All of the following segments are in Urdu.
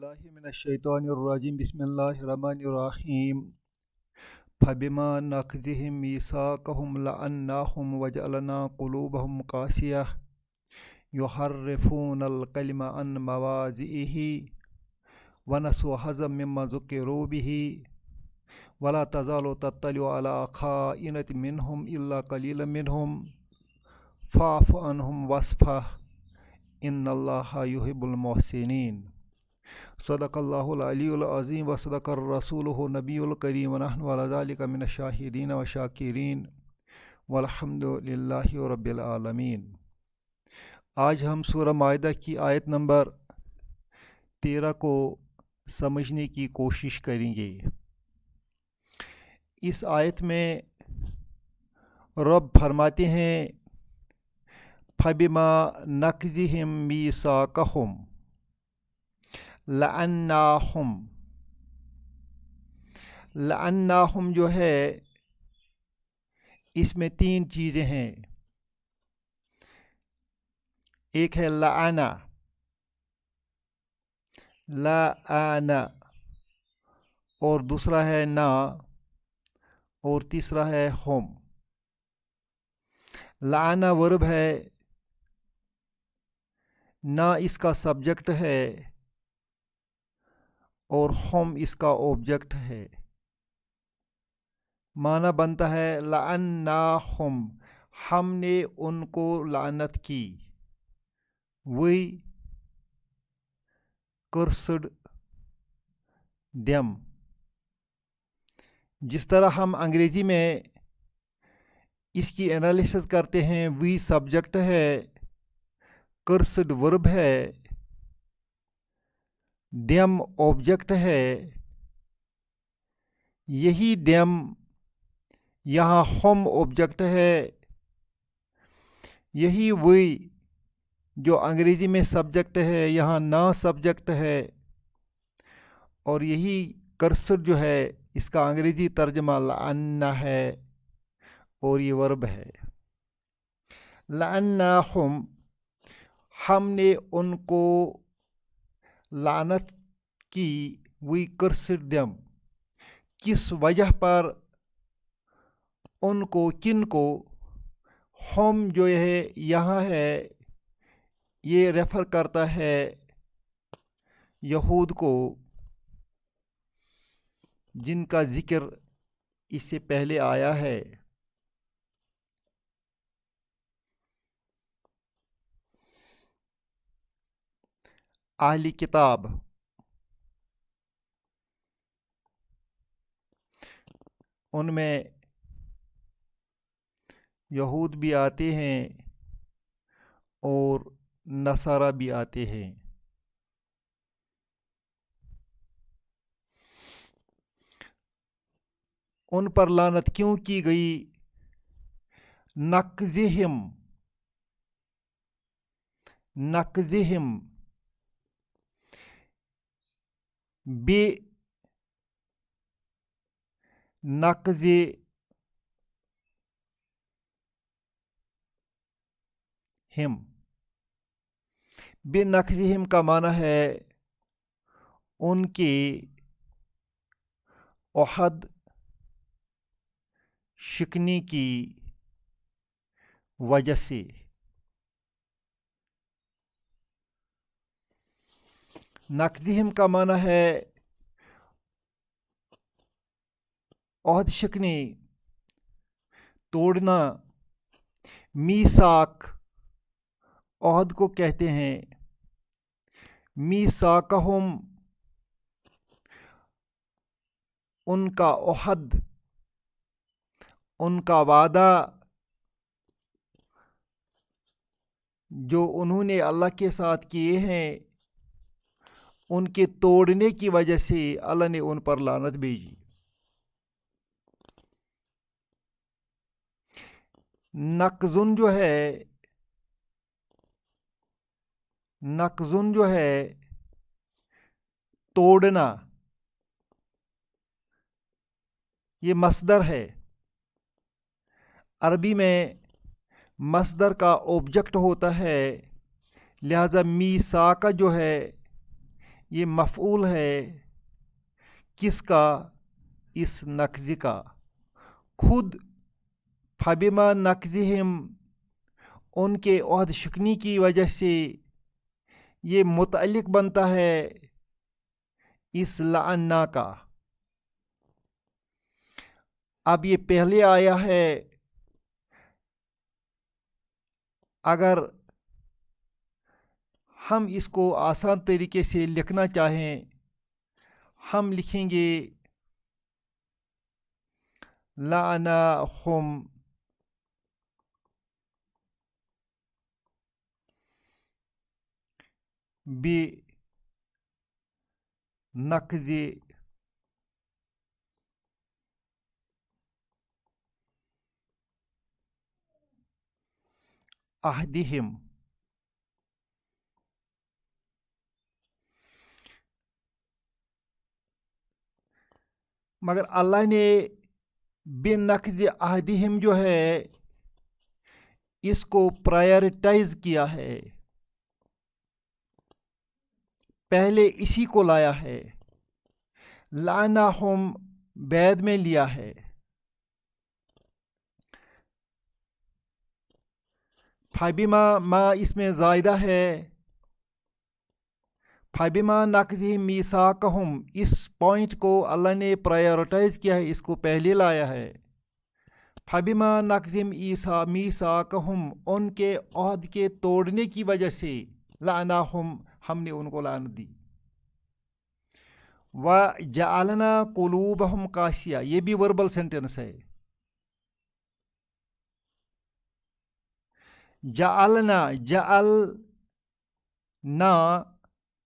باللہ من الشیطان الرجیم بسم اللہ الرحمن الرحیم فبما نقضهم میثاقهم لعناهم وجعلنا قلوبهم قاسیہ یحرفون الکلم عن مواضعہ ونسوا حظا مما ذکروا به ولا تزال تطلع على خائنة منهم الا قلیلا منهم فاعف عنهم واصفح ان اللہ یحب المحسنین۔ صدق اللہ العلی العظیم وصدق الرسول نبی الکریم ونحن علی ذلک من الشاہدین والشاکرین والحمد للہ رب العالمین۔ آج ہم سورہ مائدہ کی آیت نمبر 13 کو سمجھنے کی کوشش کریں گے۔ اس آیت میں رب فرماتے ہیں فَبِمَا نَقْضِهِمْ مِيثَاقَهُمْ لعناہم جو ہے اس میں 3 چیزیں ہیں۔ ایک ہے لعنا اور دوسرا ہے نا اور تیسرا ہے ہم۔ لعنا ورب ہے، نا اس کا سبجیکٹ ہے اور ہم اس کا آبجیکٹ ہے۔ معنی بنتا ہے لعناہم، ہم نے ان کو لعنت کی، وی کرسڈ دیم۔ جس طرح ہم انگریزی میں اس کی انالیسس کرتے ہیں، وی سبجیکٹ ہے، کرسڈ ورب ہے، دیم آبجیکٹ ہے، یہی دیم یہاں ہم آبجیکٹ ہے، یہی وی جو انگریزی میں سبجیکٹ ہے یہاں نا سبجیکٹ ہے، اور یہی کرسڈ جو ہے اس کا انگریزی ترجمہ لعنا ہے اور یہ ورب ہے۔ لعناہم، ہم نے ان کو لعنت کی، وی کرسڈ دیم۔ کس وجہ پر ان کو، کن کو؟ ہم جو ہے یہاں ہے یہ ریفر کرتا ہے یہود کو، جن کا ذکر اس سے پہلے آیا ہے۔ اہلی کتاب، ان میں یہود بھی آتے ہیں اور نصارہ بھی آتے ہیں۔ ان پر لعنت کیوں کی گئی؟ نقضہم بے نقض ہم، بے نقضہم کا معنی ہے ان کے عہد شکنی کی وجہ سے۔ نقضہم کا معنی ہے عہد شکنی، توڑنا۔ میثاق عہد کو کہتے ہیں۔ میثاقہم ان کا عہد، ان کا وعدہ جو انہوں نے اللہ کے ساتھ کیے ہیں، ان کے توڑنے کی وجہ سے اللہ نے ان پر لعنت بھیجی۔ نقضن جو ہے توڑنا، یہ مصدر ہے۔ عربی میں مصدر کا آبجیکٹ ہوتا ہے، لہذا میثاق جو ہے یہ مفعول ہے کس کا؟ اس نقض کا. خود فبما نقضہم ان کے عہد شکنی کی وجہ سے یہ متعلق بنتا ہے اس لعنا کا. اب یہ پہلے آیا ہے. اگر ہم اس کو آسان طریقے سے لکھنا چاہیں ہم لکھیں گے لعنہم بنقض عہدہم. مگر اللہ نے بنقض عہدہم جو ہے اس کو پرائرٹائز کیا ہے، پہلے اسی کو لایا ہے. لعنہم بعد میں لیا ہے. فبما ما اس میں زائدہ ہے. فبما نقضہم میثاقہم اس پوائنٹ کو اللہ نے پرائرٹائز کیا ہے، اس کو پہلے لایا ہے. فبما نقضہم میثاقہم ان کے عہد کے توڑنے کی وجہ سے لعناہم ہم نے ان کو لعنت دی. وجعلنا قلوبہم قاسیہ یہ بھی وربل سینٹینس ہے. جعلنا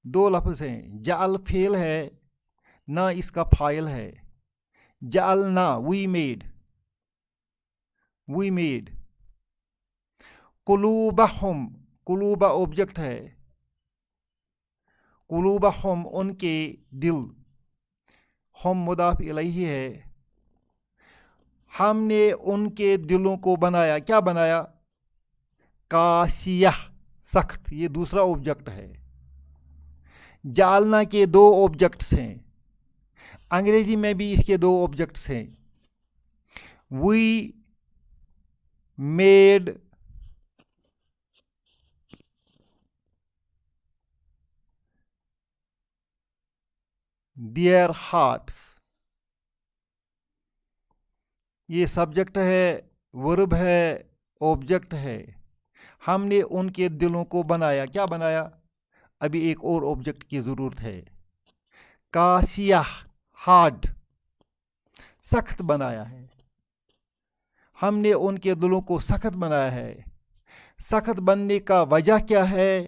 دو لفظ ہیں. جعل فعل ہے نہ اس کا فاعل ہے. جعلنا وی میڈ. قلوبہم قلوبہ آبجیکٹ ہے. قلوبہم ان کے دل. ہم مضاف الیہ ہے. ہم نے ان کے دلوں کو بنایا. کیا بنایا؟ قاسیہ سخت. یہ دوسرا آبجیکٹ ہے. جعلنا کے دو آبجیکٹس ہیں. انگریزی میں بھی اس کے دو آبجیکٹس ہیں. We made their hearts. یہ سبجیکٹ ہے، ورب ہے، آبجیکٹ ہے. ہم نے ان کے دلوں کو بنایا. کیا بنایا؟ ابھی ایک اور آبجیکٹ کی ضرورت ہے. قاسیہ ہارڈ سخت بنایا ہے. ہم نے ان کے دلوں کو سخت بنایا ہے. سخت بننے کا وجہ کیا ہے؟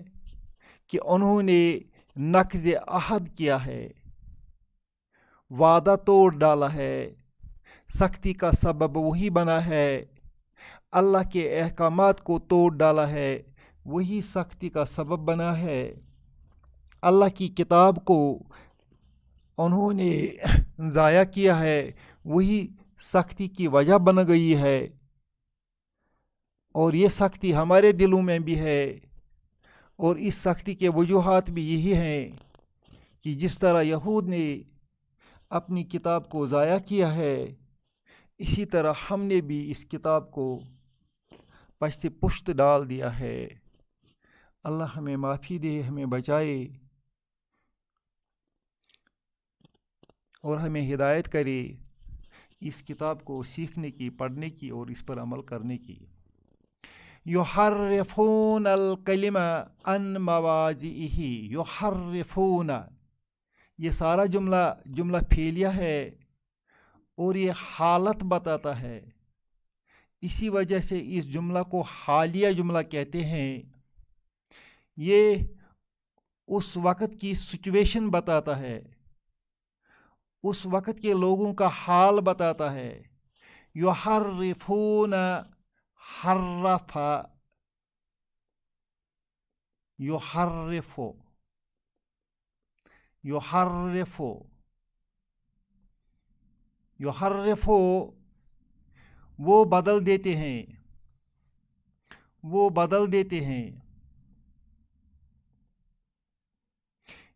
کہ انہوں نے نقض عہد کیا ہے، وعدہ توڑ ڈالا ہے. سختی کا سبب وہی بنا ہے. اللہ کے احکامات کو توڑ ڈالا ہے، وہی سختی کا سبب بنا ہے. اللہ کی کتاب کو انہوں نے ضائع کیا ہے، وہی سختی کی وجہ بن گئی ہے. اور یہ سختی ہمارے دلوں میں بھی ہے. اور اس سختی کے وجوہات بھی یہی ہیں کہ جس طرح یہود نے اپنی کتاب کو ضائع کیا ہے، اسی طرح ہم نے بھی اس کتاب کو پشت پشت ڈال دیا ہے. اللہ ہمیں معافی دے، ہمیں بچائے اور ہمیں ہدایت کرے اس کتاب کو سیکھنے کی، پڑھنے کی اور اس پر عمل کرنے کی. یحرفون الکلم عن مواضعہ. یحرفون یہ سارا جملہ فعلیہ ہے اور یہ حالت بتاتا ہے. اسی وجہ سے اس جملہ کو حالیہ جملہ کہتے ہیں. یہ اس وقت کی سچویشن بتاتا ہے، اس وقت کے لوگوں کا حال بتاتا ہے. یحرفون حرف یحرف یحرف یحرف وہ بدل دیتے ہیں، وہ بدل دیتے ہیں.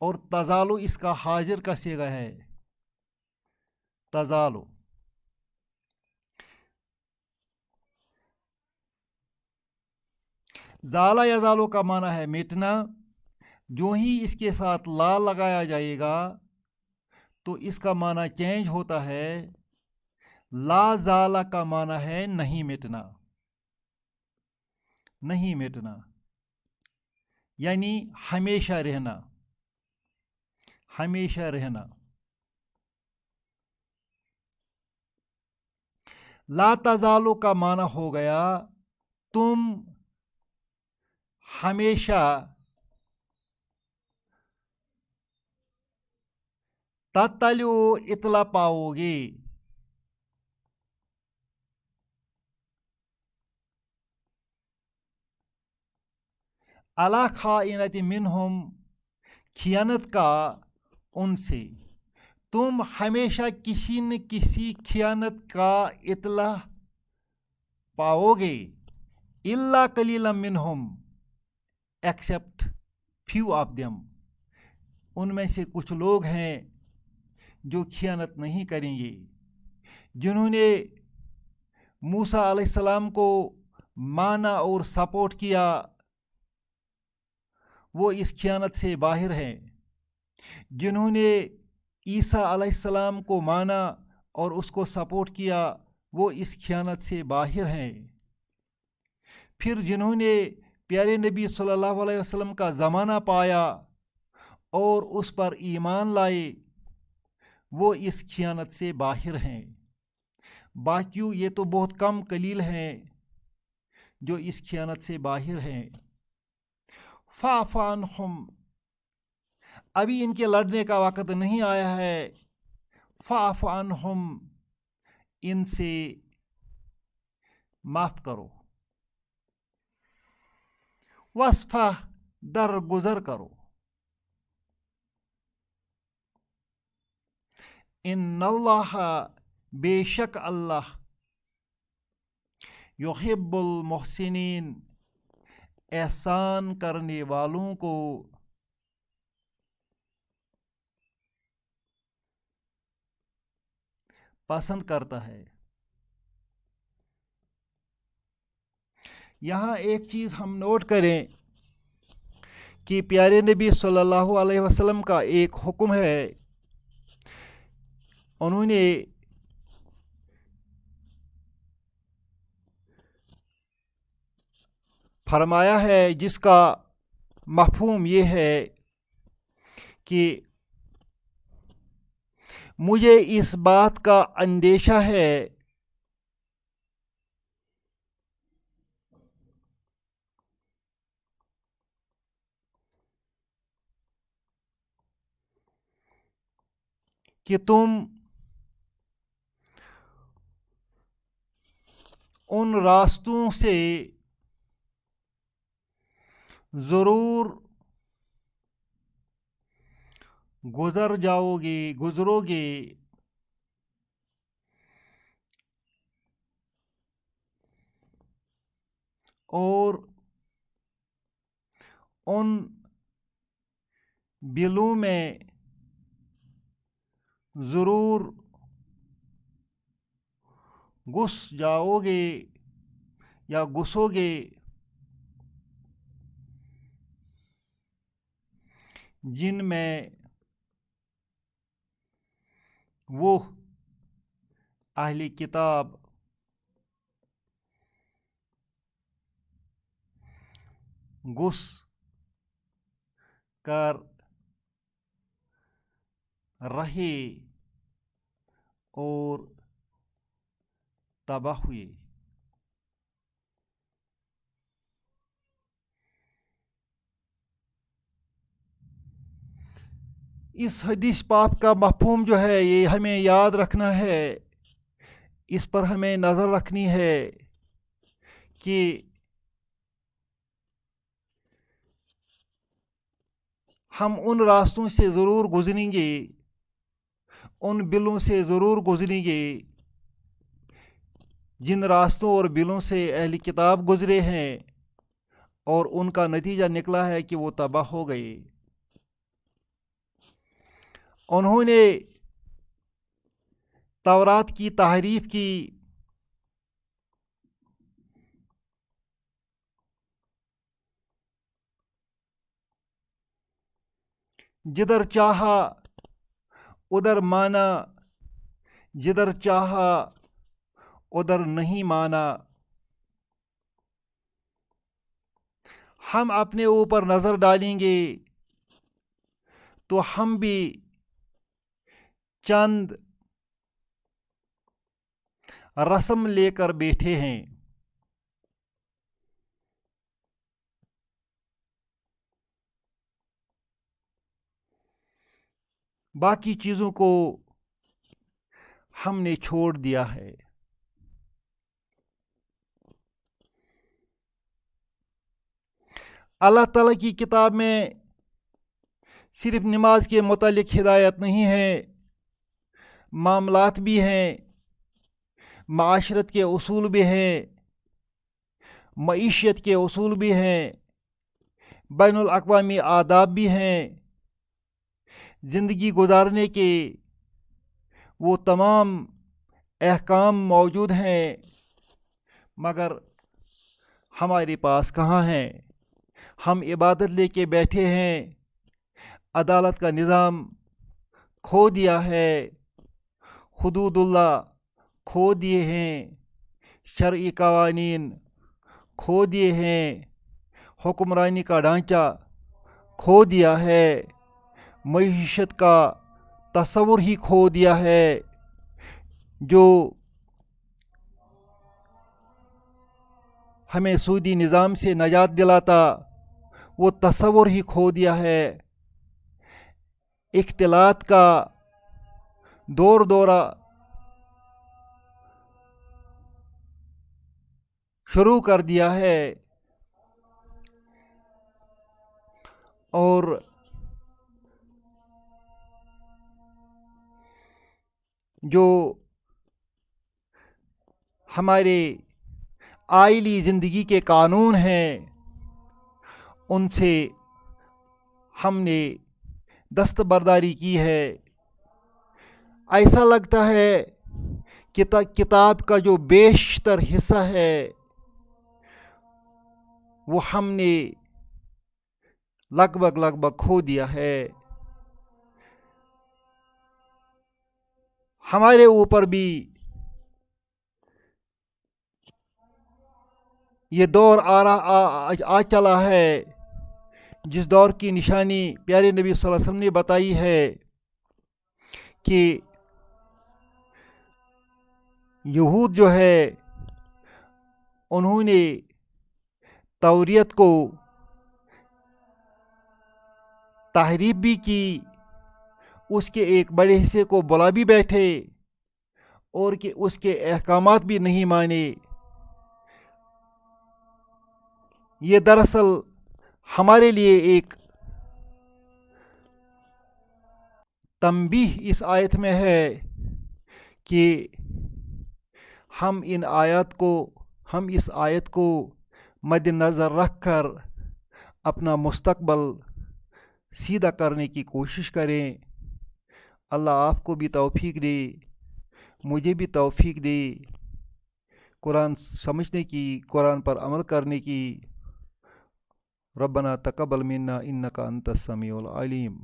اور تزالو اس کا حاضر کا صیغہ ہے، تزالو۔ زالا یزالو کا معنی ہے مٹنا، جو ہی اس کے ساتھ لا لگایا جائے گا تو اس کا معنی چینج ہوتا ہے۔ لا زالا کا معنی ہے نہیں مٹنا، نہیں مٹنا یعنی ہمیشہ رہنا، ہمیشہ رہنا۔ لا تزالو کا معنی ہو گیا تم ہمیشہ تطلع اطلاع پاؤ گے، علی خائنۃ منہم، خیانت کا ان سے، تم ہمیشہ کسی نہ کسی خیانت کا اطلاع پاؤ گے، الا قلیلا منہم، ایکسیپٹ فیو آف دیم، ان میں سے کچھ لوگ ہیں جو خیانت نہیں کریں گے، جنہوں نے موسیٰ علیہ السلام کو مانا اور سپورٹ کیا، وہ اس خیانت سے باہر ہیں، جنہوں نے عیسیٰ علیہ السلام کو مانا اور اس کو سپورٹ کیا، وہ اس خیانت سے باہر ہیں، پھر جنہوں نے پیارے نبی صلی اللہ علیہ وسلم کا زمانہ پایا اور اس پر ایمان لائے، وہ اس خیانت سے باہر ہیں۔ باقیوں یہ تو بہت کم قلیل ہیں جو اس خیانت سے باہر ہیں۔ فاعف عنہم، ابھی ان کے لڑنے کا وقت نہیں آیا ہے، فاعف عنہم، ان سے معاف کرو، واصفح، درگزر کرو، ان اللہ، بے شک اللہ، یحب المحسنین، احسان کرنے والوں کو پسند کرتا ہے۔ یہاں ایک چیز ہم نوٹ کریں کہ پیارے نبی صلی اللہ علیہ وسلم کا ایک حکم ہے، انہوں نے فرمایا ہے جس کا مفہوم یہ ہے کہ مجھے اس بات کا اندیشہ ہے کہ تم ان راستوں سے ضرور گزرو گے اور ان بلوں میں ضرور گھس جاؤ گے یا گھسو گے، جن میں وہ اہل کتاب گھس کر رہے اور تباہ ہوئے۔ اس حدیث پاک کا مفہوم جو ہے یہ ہمیں یاد رکھنا ہے، اس پر ہمیں نظر رکھنی ہے کہ ہم ان راستوں سے ضرور گزریں گے، ان بلوں سے ضرور گزریں گے جن راستوں اور بلوں سے اہل کتاب گزرے ہیں، اور ان کا نتیجہ نکلا ہے کہ وہ تباہ ہو گئے۔ انہوں نے تورات کی تحریف کی، جدھر چاہا ادھر مانا، جدھر چاہا ادھر نہیں مانا۔ ہم اپنے اوپر نظر ڈالیں گے تو ہم بھی چند رسم لے کر بیٹھے ہیں۔ باقی چیزوں کو ہم نے چھوڑ دیا ہے۔ اللہ تعالیٰ کی کتاب میں صرف نماز کے متعلق ہدایت نہیں ہے، معاملات بھی ہیں، معاشرت کے اصول بھی ہیں، معیشت کے اصول بھی ہیں، بین الاقوامی آداب بھی ہیں، زندگی گزارنے کے وہ تمام احکام موجود ہیں، مگر ہمارے پاس کہاں ہیں؟ ہم عبادت لے کے بیٹھے ہیں، عدالت کا نظام کھو دیا ہے، حدود اللہ کھو دیے ہیں، شرعی قوانین کھو دیے ہیں، حکمرانی کا ڈھانچہ کھو دیا ہے، معیشت کا تصور ہی کھو دیا ہے، جو ہمیں سودی نظام سے نجات دلاتا وہ تصور ہی کھو دیا ہے۔ اختلاط کا دورہ شروع کر دیا ہے، اور جو ہمارے آئلی زندگی کے قانون ہیں ان سے ہم نے دستبرداری کی ہے۔ ایسا لگتا ہے کہ کتاب کا جو بیشتر حصہ ہے وہ ہم نے لگ بھگ کھو دیا ہے۔ ہمارے اوپر بھی یہ دور آ چلا ہے جس دور کی نشانی پیارے نبی صلی اللہ علیہ وسلم نے بتائی ہے کہ یہود جو ہے انہوں نے توریت کو تحریف بھی کی، اس کے ایک بڑے حصے کو بلا بھی بیٹھے اور کہ اس کے احکامات بھی نہیں مانے۔ یہ دراصل ہمارے لیے ایک تنبیہ اس آیت میں ہے کہ ہم اس آیت کو مد نظر رکھ کر اپنا مستقبل سیدھا کرنے کی کوشش کریں۔ اللہ آپ کو بھی توفیق دے، مجھے بھی توفیق دے قرآن سمجھنے کی، قرآن پر عمل کرنے کی۔ ربنا تقبل منا انک انت السمیع العلیم۔